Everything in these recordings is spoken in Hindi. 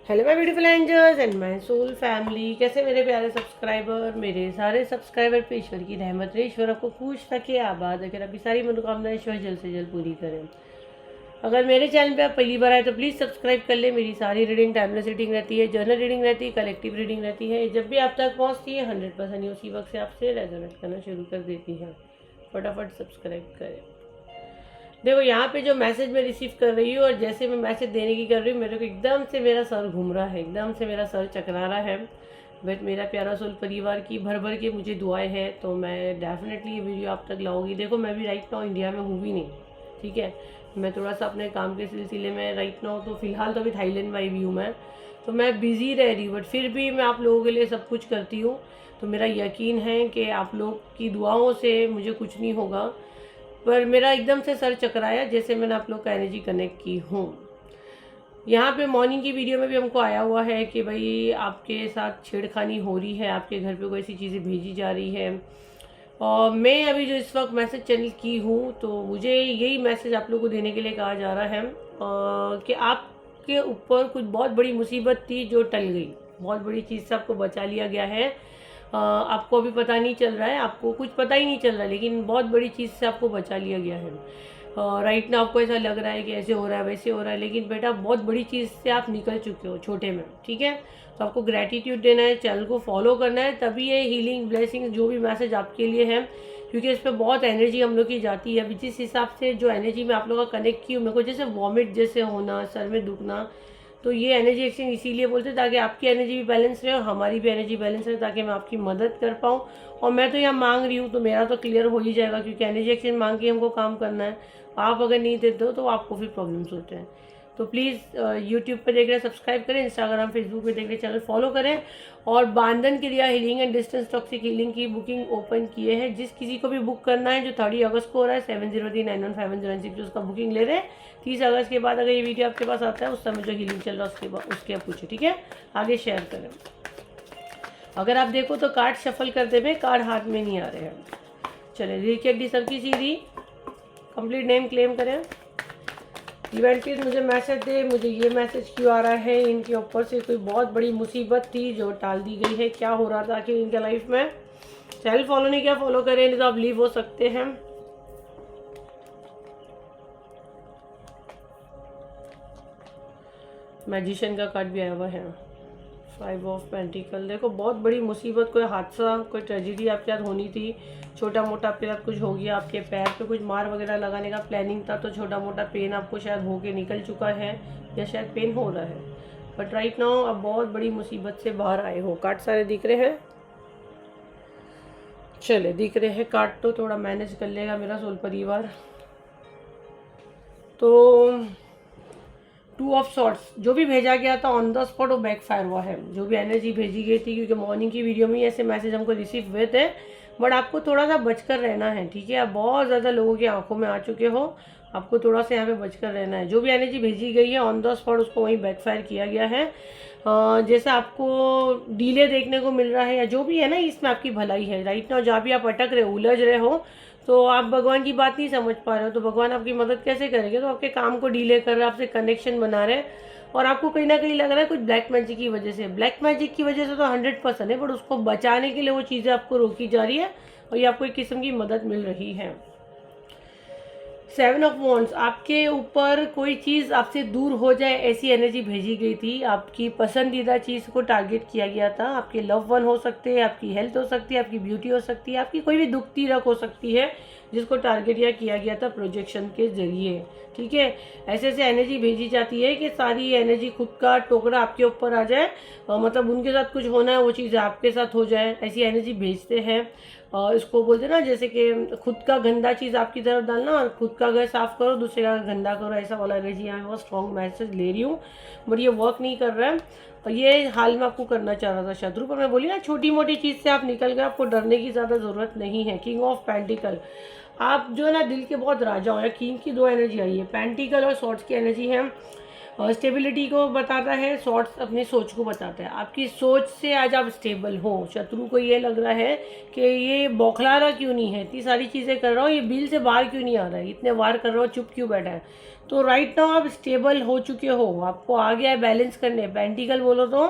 Hello my beautiful angels and my soul family. कैसे मेरे प्यारे सब्सक्राइबर, मेरे सारे सब्सक्राइबर पे ईश्वर की रहमत रहे, ईश्वर आपको खुश रखे, आबाद रखे, आपकी सारी मनोकामनाएं ईश्वर जल्द से जल्द पूरी करें। अगर मेरे चैनल पे आप पहली बार आए तो प्लीज़ सब्सक्राइब कर ले। मेरी सारी रीडिंग टाइमलेस रीडिंग रहती है, जर्नल रीडिंग रहती है, कलेक्टिव रीडिंग रहती है। जब भी आप तक पहुँचती है 100% ही उसी वक्त से आपसे रेजोनेट करना शुरू कर देती है। फटाफट सब्सक्राइब करें। देखो यहाँ पे जो मैसेज मैं रिसीव कर रही हूँ और जैसे मैं मैसेज देने की कर रही हूँ, मेरे को एकदम से मेरा सर घूम रहा है, एकदम से मेरा सर चकरा रहा है। बट मेरा प्यारा सोल परिवार की भर भर के मुझे दुआएं हैं, तो मैं डेफिनेटली ये वीडियो आप तक लाऊंगी। देखो मैं भी राइट नाउ इंडिया में हूँ भी नहीं, ठीक है। मैं थोड़ा सा अपने काम के सिलसिले में राइट नाउ तो फ़िलहाल तो अभी थाईलैंड में आई हुई हूँ मैं, तो मैं बिज़ी रह रही हूँ। बट फिर भी मैं आप लोगों के लिए सब कुछ करती हूँ, तो मेरा यकीन है कि आप लोग की दुआओं से मुझे कुछ नहीं होगा। पर मेरा एकदम से सर चकराया जैसे मैंने आप लोग का एनर्जी कनेक्ट की हूँ। यहाँ पे मॉर्निंग की वीडियो में भी हमको आया हुआ है कि भाई आपके साथ छेड़खानी हो रही है, आपके घर पे कोई ऐसी चीज़ें भेजी जा रही है। और मैं अभी जो इस वक्त मैसेज चैनल की हूँ, तो मुझे यही मैसेज आप लोग को देने के लिए कहा जा रहा है कि आपके ऊपर कुछ बहुत बड़ी मुसीबत थी जो टल गई। बहुत बड़ी चीज़ से आपको बचा लिया गया है। आपको अभी पता नहीं चल रहा है, आपको कुछ पता ही नहीं चल रहा है, लेकिन बहुत बड़ी चीज़ से आपको बचा लिया गया है। राइट ना आपको ऐसा लग रहा है कि ऐसे हो रहा है वैसे हो रहा है, लेकिन बेटा बहुत बड़ी चीज़ से आप निकल चुके हो छोटे में, ठीक है। तो आपको ग्रैटिट्यूड देना है, चैनल को फॉलो करना है, तभी ये हीलिंग ब्लेसिंग जो भी मैसेज आपके लिए है, क्योंकि इस पर बहुत एनर्जी हम लोग की जाती है। अभी जिस हिसाब से जो एनर्जी मैं आप लोगों का कनेक्ट की हूँ, मेरे को जैसे वॉमिट जैसे होना, सर में दुखना, तो ये एनर्जी एक्सचेंज इसीलिए बोलते हैं ताकि आपकी एनर्जी भी बैलेंस रहे और हमारी भी एनर्जी बैलेंस रहे, ताकि मैं आपकी मदद कर पाऊँ। और मैं तो यहाँ मांग रही हूँ तो मेरा तो क्लियर हो ही जाएगा, क्योंकि एनर्जी एक्सचेंज मांग के हमको काम करना है। आप अगर नहीं देते हो तो आपको फिर प्रॉब्लम्स होते हैं। तो प्लीज़ यूट्यूब पर देख रहे हैं सब्सक्राइब करें, इंस्टाग्राम फेसबुक पे देख रहे चैनल फॉलो करें। और बांधन क्रिया healing and distance toxic healing की बुकिंग ओपन किए हैं। जिस किसी को भी बुक करना है, जो 30 अगस्त को हो रहा है, 7039151096 जो उसका बुकिंग ले रहे हैं। 30 अगस्त के बाद अगर ये वीडियो आपके पास आता है, उस समय जो हीलिंग चल रहा है उसके आप पूछे, ठीक है। आगे शेयर करें। अगर आप देखो तो कार्ड शफल करते हुए कार्ड हाथ में नहीं आ रहे हैं। चले देखिए सबकी सीधी कंप्लीट नेम क्लेम करें। इवेंटिस मुझे मैसेज दे, मुझे ये मैसेज क्यों आ रहा है, इनके ऊपर से कोई बहुत बड़ी मुसीबत थी जो टाल दी गई है, क्या हो रहा था कि इनके लाइफ में। चैनल फॉलो नहीं किया फॉलो करें, नहीं तो आप लीव हो सकते हैं। मैजिशियन का कार्ड भी आया हुआ है। 5 ऑफ पेंटिकल। देखो बहुत बड़ी मुसीबत, कोई हादसा, कोई ट्रेजिडी आपके साथ होनी थी। छोटा मोटा आपके साथ कुछ हो गया, आपके पैर पे कुछ मार वगैरह लगाने का प्लानिंग था, तो छोटा मोटा पेन आपको शायद होके निकल चुका है, या शायद पेन हो रहा है। बट राइट नाउ आप बहुत बड़ी मुसीबत से बाहर आए हो। कार्ड सारे दिख रहे हैं, चले दिख रहे हैं कार्ड, तो थोड़ा मैनेज कर लेगा मेरा सोल परिवार। तो 2 ऑफ सॉर्ट्स जो भी भेजा गया था ऑन द स्पॉट वो बैकफायर हुआ है। जो भी एनर्जी भेजी गई थी, क्योंकि मॉर्निंग की वीडियो में ऐसे मैसेज हमको रिसीव हुए थे। बट आपको थोड़ा सा बचकर रहना है, ठीक है। आप बहुत ज़्यादा लोगों की आंखों में आ चुके हो, आपको थोड़ा सा यहाँ पे बचकर रहना है। जो भी एनर्जी भेजी गई है ऑन द स्पॉट उसको वहीं बैकफायर किया गया है। जैसा आपको डीले देखने को मिल रहा है या जो भी है ना, इसमें आपकी भलाई है। राइट नाउ जहाँ भी आप अटक रहे, उलझ रहे हो, तो आप भगवान की बात नहीं समझ पा रहे हो, तो भगवान आपकी मदद कैसे करेंगे। तो आपके काम को डिले कर रहे हैं, आपसे कनेक्शन बना रहे हैं, और आपको कहीं ना कहीं लग रहा है कुछ ब्लैक मैजिक की वजह से। ब्लैक मैजिक की वजह से तो 100% है, बट उसको बचाने के लिए वो चीज़ें आपको रोकी जा रही है और ये आपको एक किस्म की मदद मिल रही है। 7 ऑफ वॉन्ड्स, आपके ऊपर कोई चीज़ आपसे दूर हो जाए ऐसी एनर्जी भेजी गई थी। आपकी पसंदीदा चीज़ को टारगेट किया गया था। आपके लव वन हो सकते हैं, आपकी हेल्थ हो सकती है, आपकी ब्यूटी हो सकती है, आपकी कोई भी दुखती रख हो सकती है, जिसको टारगेट या किया गया था प्रोजेक्शन के जरिए, ठीक है। ऐसे ऐसे एनर्जी भेजी जाती है कि सारी एनर्जी खुद का टोकरा आपके ऊपर आ जाए, मतलब उनके साथ कुछ होना है वो चीज़ आपके साथ हो जाए, ऐसी एनर्जी भेजते हैं। इसको बोलते हैं ना, जैसे कि खुद का गंदा चीज़ आपकी तरफ डालना और खुद का घर साफ करो, दूसरे का गंदा करो, ऐसा वाला एनर्जी यहाँ बहुत स्ट्रॉन्ग मैसेज ले रही हूँ। बट ये वर्क नहीं कर रहा है, और ये हाल में आपको करना चाह रहा था शत्रु। पर मैं बोली ना, छोटी मोटी चीज़ से आप निकल गए, आपको डरने की ज़्यादा ज़रूरत नहीं है। किंग ऑफ पेंटिकल, आप जो है ना दिल के बहुत राजा हो, या किंग की 2 एनर्जी आई है, पेंटिकल और सॉर्ड्स की एनर्जी है। और स्टेबिलिटी को बताता है, शॉर्ट्स अपनी सोच को बताता है। आपकी सोच से आज आप स्टेबल हो। शत्रु को ये लग रहा है कि ये बौखला रहा क्यों नहीं है, इतनी सारी चीज़ें कर रहा हो, ये बिल से बाहर क्यों नहीं आ रहा है, इतने वार कर रहा हो, चुप क्यों बैठा है। तो राइट नाउ आप स्टेबल हो चुके हो, आपको आ गया है बैलेंस करने। पेंटिकल बोलो तो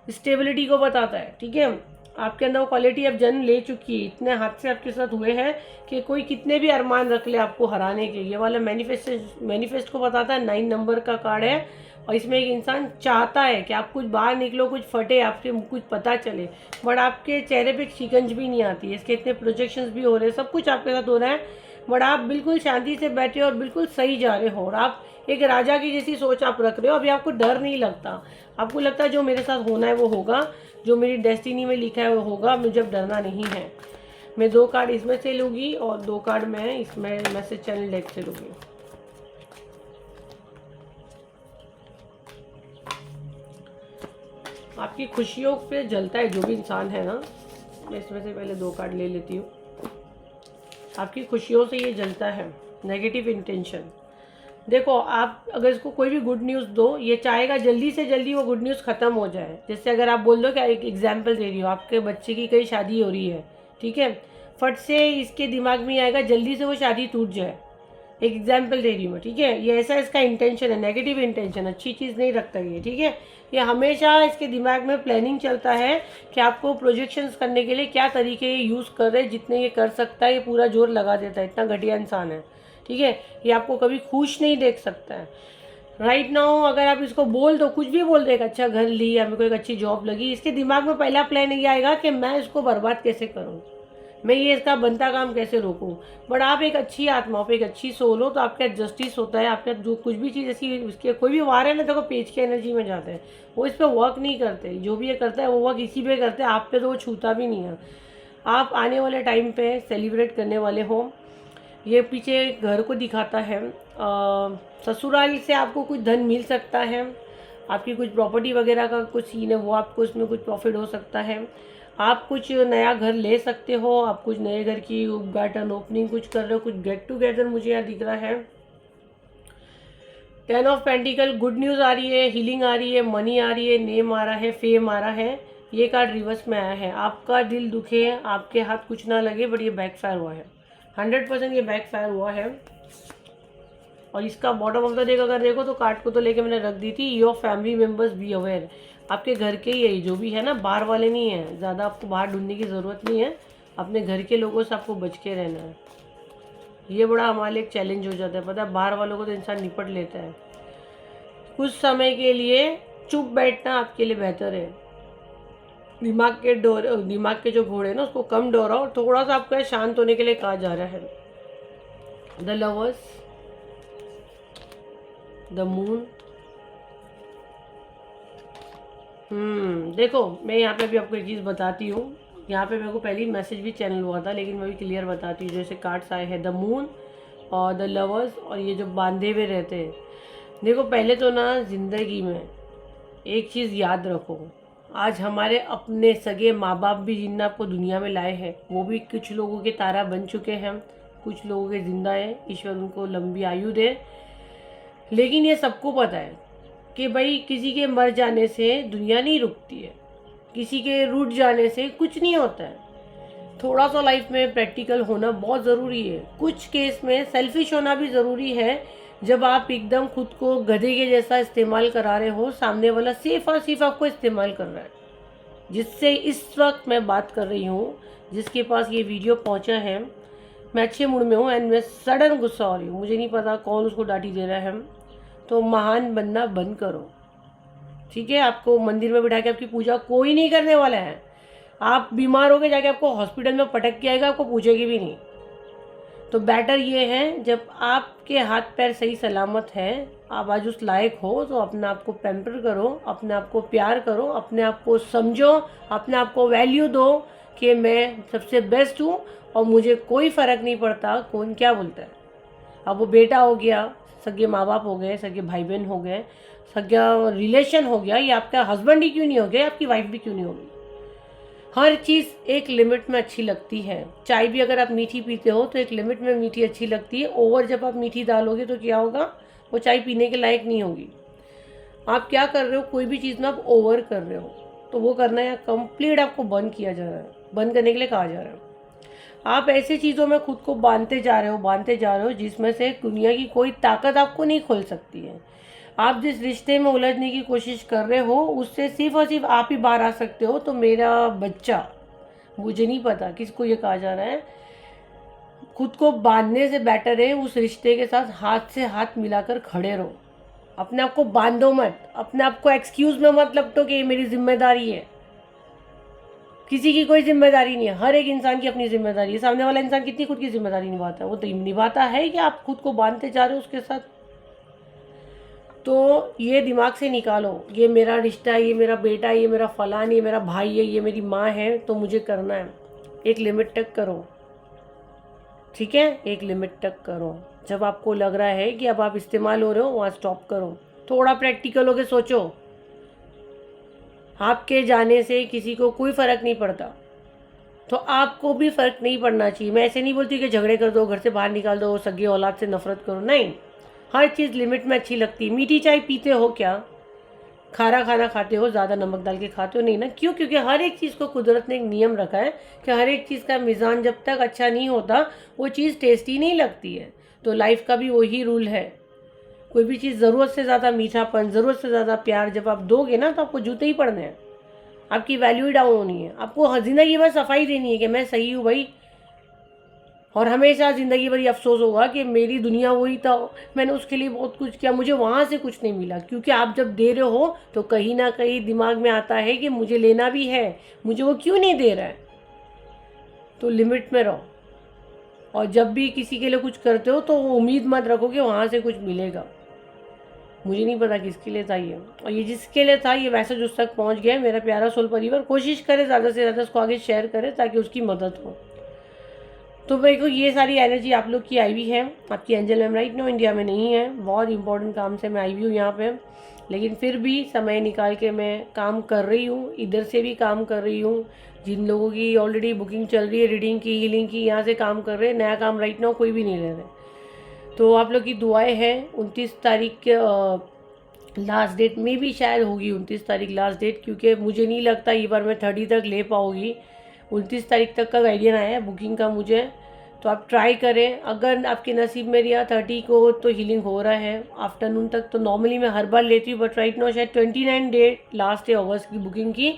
स्टेबिलिटी को बताता है, ठीक है। आपके अंदर वो क्वालिटी अब जन्म ले चुकी है, इतने हादसे आपके साथ हुए हैं कि कोई कितने भी अरमान रख ले आपको हराने के। ये वाला मैनिफेस्ट को बताता है, 9 नंबर का कार्ड है। और इसमें एक इंसान चाहता है कि आप कुछ बाहर निकलो, कुछ फटे, आपके कुछ पता चले, बट आपके चेहरे पे शिकंज भी नहीं आती है। इसके इतने प्रोजेक्शंस भी हो रहे हैं, सब कुछ आपके साथ हो रहा है, बट आप बिल्कुल शांति से बैठे हो और बिल्कुल सही जा रहे हो। और आप एक राजा की जैसी सोच आप रख रहे हो। अभी आपको डर नहीं लगता, आपको लगता है जो मेरे साथ होना है वो होगा, जो मेरी डेस्टिनी में लिखा है वो होगा, मुझे अब डरना नहीं है। मैं 2 कार्ड इसमें से लूँगी और 2 कार्ड मैं इसमें मैसेज चैनल डेक से लूँगी। आपकी खुशियों पे जलता है जो भी इंसान है ना, मैं इसमें से पहले 2 कार्ड ले लेती हूँ। आपकी खुशियों से ये जलता है, नेगेटिव इंटेंशन। देखो, आप अगर इसको कोई भी गुड न्यूज़ दो, ये चाहेगा जल्दी से जल्दी वो गुड न्यूज़ ख़त्म हो जाए। जैसे अगर आप बोल दो कि एक एग्जाम्पल दे रही हो, आपके बच्चे की कहीं शादी हो रही है, ठीक है, फट से इसके दिमाग में आएगा जल्दी से वो शादी टूट जाए। एक एग्जाम्पल दे रही हूँ मैं, ठीक है। ये ऐसा इसका इंटेंशन है, नेगेटिव इंटेंशन, अच्छी चीज़ नहीं रखता ये, ठीक है। ये हमेशा इसके दिमाग में प्लानिंग चलता है कि आपको प्रोजेक्शंस करने के लिए क्या तरीके यूज़ कर रहे हैं, जितने ये कर सकता है ये पूरा जोर लगा देता है, इतना घटिया इंसान है, ठीक है। ये आपको कभी खुश नहीं देख सकता है। राइट नाउ अगर आप इसको बोल दो, कुछ भी बोल देगा, अच्छा घर ली या मेरे को एक अच्छी जॉब लगी, इसके दिमाग में पहला प्लान ये आएगा कि मैं इसको बर्बाद कैसे करूँ, मैं ये इसका बनता काम कैसे रोकूं। बट आप एक अच्छी आत्मा हो, एक अच्छी सोल हो, तो आपका जस्टिस होता है। आपका जो कुछ भी चीज़ ऐसी इसके कोई भी वार है ना, देखो पेज के एनर्जी में जाते हैं, वो इस पर वर्क नहीं करते। जो भी ये करता है वो वर्क इसी पे करते हैं, आप पे तो वो छूता भी नहीं है। आप आने वाले टाइम पे सेलिब्रेट करने वाले हो। ये पीछे घर को दिखाता है। ससुराल से आपको कुछ धन मिल सकता है, आपकी कुछ प्रॉपर्टी वगैरह का कुछ सीन है, वो आपको इसमें कुछ प्रॉफिट हो सकता है। आप कुछ नया घर ले सकते हो, आप कुछ नए घर की उद्घाटन ओपनिंग कुछ कर रहे हो, कुछ गेट टुगेदर मुझे यहाँ दिख रहा है। 10 ऑफ पेंटिकल, गुड न्यूज़ आ रही है, हीलिंग आ रही है, मनी आ रही है, नेम आ रहा है, फेम आ रहा है। ये कार्ड रिवर्स में आया है। आपका दिल दुखे, आपके हाथ कुछ ना लगे, बट ये बैकफायर हुआ है, 100% ये बैकफायर हुआ है। और इसका बॉटम ऑफ द डेक अगर देखो तो कार्ड को तो लेके मैंने रख दी थी, your family members be aware. आपके घर के ही है जो भी है ना, बाहर वाले नहीं है, ज़्यादा आपको बाहर ढूंढने की ज़रूरत नहीं है, अपने घर के लोगों से आपको बच के रहना है। ये बड़ा हमारे लिए एक चैलेंज हो जाता है, पता है, बाहर वालों को तो इंसान निपट लेता है। कुछ समय के लिए चुप बैठना आपके लिए बेहतर है। दिमाग के जो घोड़े ना उसको कम दोहराओ, थोड़ा सा आपको शांत होने के लिए कहा जा रहा है। The lovers, the moon. देखो, मैं यहाँ पे भी आपको एक चीज़ बताती हूँ। यहाँ पे मेरे को पहले ही मैसेज भी चैनल हुआ था, लेकिन मैं भी क्लियर बताती हूँ। जैसे कार्ड्स आए हैं द मून और द लवर्स, और ये जो बांधे हुए रहते हैं। देखो, पहले तो ना ज़िंदगी में एक चीज़ याद रखो, आज हमारे अपने सगे माँ बाप भी जिनने आपको दुनिया में लाए हैं, वो भी कुछ लोगों के तारा बन चुके हैं, कुछ लोगों के जिंदा है, ईश्वर उनको लंबी आयु दे। लेकिन ये सबको पता है कि भाई किसी के मर जाने से दुनिया नहीं रुकती है, किसी के रूठ जाने से कुछ नहीं होता है। थोड़ा सा लाइफ में प्रैक्टिकल होना बहुत ज़रूरी है। कुछ केस में सेल्फिश होना भी ज़रूरी है। जब आप एकदम खुद को गधे के जैसा इस्तेमाल करा रहे हो, सामने वाला सिर्फ और सिर्फ आपको इस्तेमाल कर रहा है। जिससे इस वक्त मैं बात कर रही हूँ, जिसके पास ये वीडियो पहुँचा है, मैं अच्छे मूड में हूँ एंड मैं सडन गुस्सा हो रही हूँ, मुझे नहीं पता कौन उसको डांटी दे रहा है। तो महान बनना बंद करो, ठीक है। आपको मंदिर में बिठा के आपकी पूजा कोई नहीं करने वाला है। आप बीमार हो गए, जाके आपको हॉस्पिटल में पटक के आएगा, आपको पूछेगी भी नहीं। तो बेटर ये है, जब आपके हाथ पैर सही सलामत है, आप आज उस लायक हो, तो अपने आप को पैम्पर करो, अपने आप को प्यार करो, अपने आप को समझो, अपने आप को वैल्यू दो कि मैं सबसे बेस्ट हूँ और मुझे कोई फ़र्क नहीं पड़ता कौन क्या बोलता है। अब वो बेटा हो गया, सगे माँ बाप हो गए, सगे भाई बहन हो गए, सगा रिलेशन हो गया, या आपका हस्बैंड ही क्यों नहीं हो गया, आपकी वाइफ भी क्यों नहीं होगी। हर चीज़ एक लिमिट में अच्छी लगती है। चाय भी अगर आप मीठी पीते हो तो एक लिमिट में मीठी अच्छी लगती है। ओवर जब आप मीठी डालोगे तो क्या होगा, वो चाय पीने के लायक नहीं होगी। आप क्या कर रहे हो, कोई भी चीज़ में आप ओवर कर रहे हो, तो वो करना है कंप्लीट आपको बंद किया जा रहा है, बंद करने के लिए कहा जा रहा है। आप ऐसी चीज़ों में खुद को बांधते जा रहे हो जिसमें से दुनिया की कोई ताकत आपको नहीं खोल सकती है। आप जिस रिश्ते में उलझने की कोशिश कर रहे हो उससे सिर्फ और सिर्फ आप ही बाहर आ सकते हो। तो मेरा बच्चा, मुझे नहीं पता किसको ये कहा जा रहा है, खुद को बांधने से बेटर है उस रिश्ते के साथ हाथ से हाथ मिलाकर खड़े रहो। अपने आप को बांधो मत, अपने आप को एक्सक्यूज में मत लपटो कि ये मेरी जिम्मेदारी है। किसी की कोई जिम्मेदारी नहीं है, हर एक इंसान की अपनी जिम्मेदारी है। सामने वाला इंसान कितनी खुद की जिम्मेदारी निभाता है, वो तो निभाता है कि आप खुद को बांधते जा रहे हो उसके साथ। तो ये दिमाग से निकालो, ये मेरा रिश्ता है, ये मेरा बेटा है, ये मेरा फलान, ये मेरा भाई है, ये मेरी माँ है, तो मुझे करना है। एक लिमिट तक करो, ठीक है, एक लिमिट तक करो। जब आपको लग रहा है कि अब आप इस्तेमाल हो रहे हो, वहाँ स्टॉप करो। थोड़ा प्रैक्टिकल होकर सोचो, आपके जाने से किसी को कोई फ़र्क नहीं पड़ता, तो आपको भी फ़र्क नहीं पड़ना चाहिए। मैं ऐसे नहीं बोलती कि झगड़े कर दो, घर से बाहर निकाल दो, सगे औलाद से नफरत करो, नहीं। हर चीज़ लिमिट में अच्छी लगती है। मीठी चाय पीते हो क्या, खारा खाना खाते हो, ज़्यादा नमक डाल के खाते हो, नहीं ना? क्यों? क्योंकि हर एक चीज़ को कुदरत ने एक नियम रखा है कि हर एक चीज़ का मिज़ान जब तक अच्छा नहीं होता वो चीज़ टेस्टी नहीं लगती है। तो लाइफ का भी वही रूल है। कोई भी चीज़ ज़रूरत से ज़्यादा मीठापन, ज़रूरत से ज़्यादा प्यार जब आप दोगे ना, तो आपको जूते ही पड़ने हैं, आपकी वैल्यू ही डाउन होनी है। आपको ज़िंदगी भर सफाई देनी है कि मैं सही हूँ भाई, और हमेशा ज़िंदगी भर ये अफसोस होगा कि मेरी दुनिया वही था, मैंने उसके लिए बहुत कुछ किया, मुझे वहाँ से कुछ नहीं मिला। क्योंकि आप जब दे रहे हो तो कहीं ना कहीं दिमाग में आता है कि मुझे लेना भी है, मुझे वो क्यों नहीं दे रहा है। तो लिमिट में रहो, और जब भी किसी के लिए कुछ करते हो तो उम्मीद मत रखो कि वहाँ से कुछ मिलेगा। मुझे नहीं पता किसके लिए था ये, और ये जिसके लिए था ये वैसे जो उस तक पहुँच गया है। मेरा प्यारा सोल परिवार, कोशिश करे ज़्यादा से ज़्यादा उसको आगे शेयर करे ताकि उसकी मदद हो। तो मेरे को ये सारी एनर्जी आप लोग की आई हुई है। आपकी angel ma'am right now India में नहीं है, बहुत इंपॉर्टेंट काम से मैं आई हुई हूँ यहाँ पे, लेकिन फिर भी समय निकाल के मैं काम कर रही हूँ, इधर से भी काम कर रही हूँ। जिन लोगों की ऑलरेडी बुकिंग चल रही है रीडिंग की, हीलिंग की, यहाँ से काम कर रहे हैं। नया काम राइट नाउ कोई भी नहीं ले रहे। तो आप लोग की दुआएं हैं। 29 तारीख के लास्ट डेट में भी शायद होगी, 29 तारीख लास्ट डेट, क्योंकि मुझे नहीं लगता ये बार मैं 30 तक ले पाऊँगी। 29 तारीख तक का गाइडियन आया है बुकिंग का मुझे, तो आप ट्राई करें। अगर आपके नसीब में रिया 30 को तो हीलिंग हो रहा है आफ्टरनून तक, तो नॉर्मली मैं हर बार लेती हूँ, बट राइट नाउ शायद 29 डेट लास्ट है अगस्त की बुकिंग की।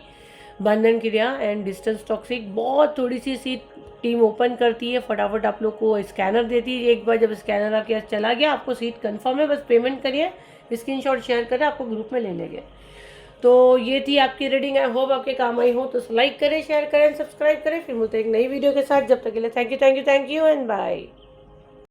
बंधन क्रिया एंड डिस्टेंस टॉक्सिक बहुत थोड़ी सी टीम ओपन करती है, फटाफट आप लोग को स्कैनर देती है। एक बार जब स्कैनर आपके पास चला गया, आपको सीट कंफर्म है, बस पेमेंट करिए, स्क्रीनशॉट शेयर करें, आपको ग्रुप में ले लेंगे। तो ये थी आपकी रीडिंग, आई होप आपके काम आई हो। तो लाइक करें, शेयर करें, सब्सक्राइब करें। फिर मिलते हैं एक नई वीडियो के साथ। जब तक के लिए थैंक यू एंड बाय।